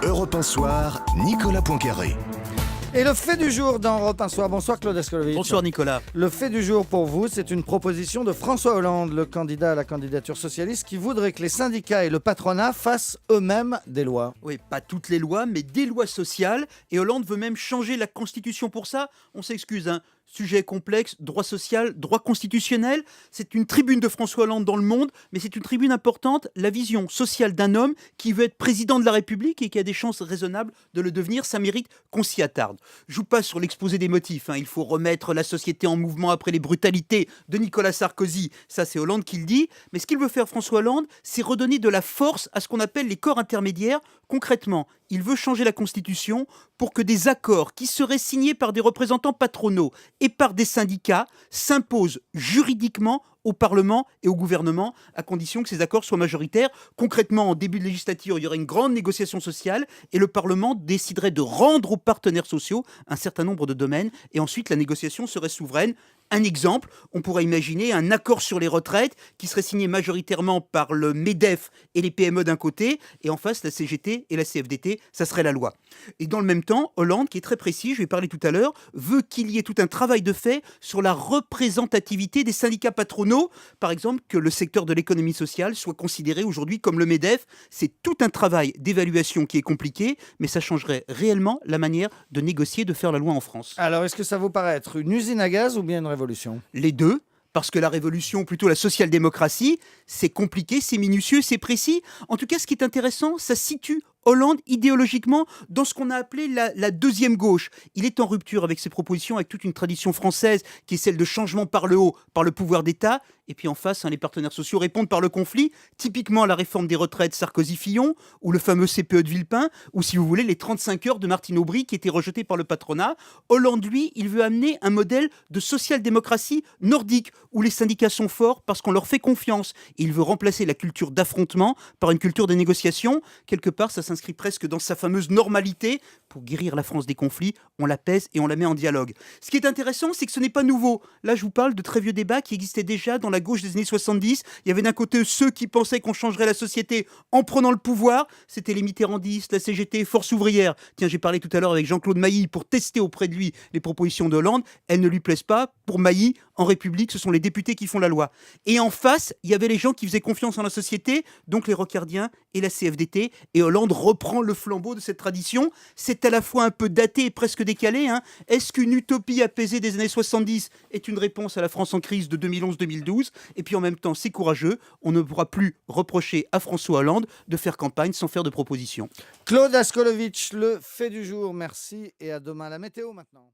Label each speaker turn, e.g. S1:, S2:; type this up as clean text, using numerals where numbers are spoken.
S1: Europe 1 Soir, Nicolas Poincaré.
S2: Et le fait du jour dans Europe 1 Soir. Bonsoir Claude Askolovitch.
S3: Bonsoir Nicolas.
S2: Le fait du jour pour vous, c'est une proposition de François Hollande, le candidat à la candidature socialiste, qui voudrait que les syndicats et le patronat fassent eux-mêmes des lois.
S3: Oui, pas toutes les lois, mais des lois sociales. Et Hollande veut même changer la Constitution pour ça. On s'excuse, hein. Sujet complexe, droit social, droit constitutionnel. C'est une tribune de François Hollande dans Le Monde, mais c'est une tribune importante, la vision sociale d'un homme qui veut être président de la République et qui a des chances raisonnables de le devenir. Ça mérite qu'on s'y attarde. Je vous passe sur l'exposé des motifs. Il faut remettre la société en mouvement après les brutalités de Nicolas Sarkozy. Ça, c'est Hollande qui le dit. Mais ce qu'il veut faire, François Hollande, c'est redonner de la force à ce qu'on appelle les corps intermédiaires. Concrètement, il veut changer la Constitution pour que des accords qui seraient signés par des représentants patronaux et par des syndicats s'imposent juridiquement au Parlement et au gouvernement, à condition que ces accords soient majoritaires. Concrètement, en début de législature, il y aurait une grande négociation sociale et le Parlement déciderait de rendre aux partenaires sociaux un certain nombre de domaines et ensuite la négociation serait souveraine. Un exemple, on pourrait imaginer un accord sur les retraites qui serait signé majoritairement par le MEDEF et les PME d'un côté, et en face la CGT et la CFDT, ça serait la loi. Et dans le même temps, Hollande, qui est très précis, je vais parler tout à l'heure, veut qu'il y ait tout un travail de fait sur la représentativité des syndicats patronaux, par exemple que le secteur de l'économie sociale soit considéré aujourd'hui comme le MEDEF. C'est tout un travail d'évaluation qui est compliqué, mais ça changerait réellement la manière de négocier, de faire la loi en France.
S2: Alors, est-ce que ça vous paraît être une usine à gaz ou bien une révolution ?
S3: Les deux, parce que la révolution, ou plutôt la social-démocratie, c'est compliqué, c'est minutieux, c'est précis. En tout cas, ce qui est intéressant, ça situe Hollande idéologiquement dans ce qu'on a appelé la deuxième gauche. Il est en rupture avec ses propositions, avec toute une tradition française qui est celle de changement par le haut, par le pouvoir d'État. Et puis en face, les partenaires sociaux répondent par le conflit, typiquement la réforme des retraites Sarkozy-Fillon, ou le fameux CPE de Villepin, ou si vous voulez, les 35 heures de Martine Aubry qui étaient rejetées par le patronat. Hollande, lui, il veut amener un modèle de social-démocratie nordique, où les syndicats sont forts parce qu'on leur fait confiance. Et il veut remplacer la culture d'affrontement par une culture de négociation. Quelque part, ça s'inscrit presque dans sa fameuse normalité. Pour guérir la France des conflits, on l'apaise et on la met en dialogue. Ce qui est intéressant, c'est que ce n'est pas nouveau. Là, je vous parle de très vieux débats qui existaient déjà dans la gauche des années 70. Il y avait d'un côté ceux qui pensaient qu'on changerait la société en prenant le pouvoir. C'était les mitterrandistes, la CGT, Force ouvrière. Tiens, j'ai parlé tout à l'heure avec Jean-Claude Mailly pour tester auprès de lui les propositions de Hollande. Elles ne lui plaisent pas. Pour Mailly, en République, ce sont les députés qui font la loi. Et en face, il y avait les gens qui faisaient confiance en la société, donc les Rocardiens et la CFDT. Et Hollande reprend le flambeau de cette tradition. C'est à la fois un peu daté et presque décalé. Est-ce qu'une utopie apaisée des années 70 est une réponse à la France en crise de 2011-2012 ? Et puis en même temps, c'est courageux. On ne pourra plus reprocher à François Hollande de faire campagne sans faire de propositions.
S2: Claude Askolovitch, le fait du jour. Merci et à demain. La météo maintenant.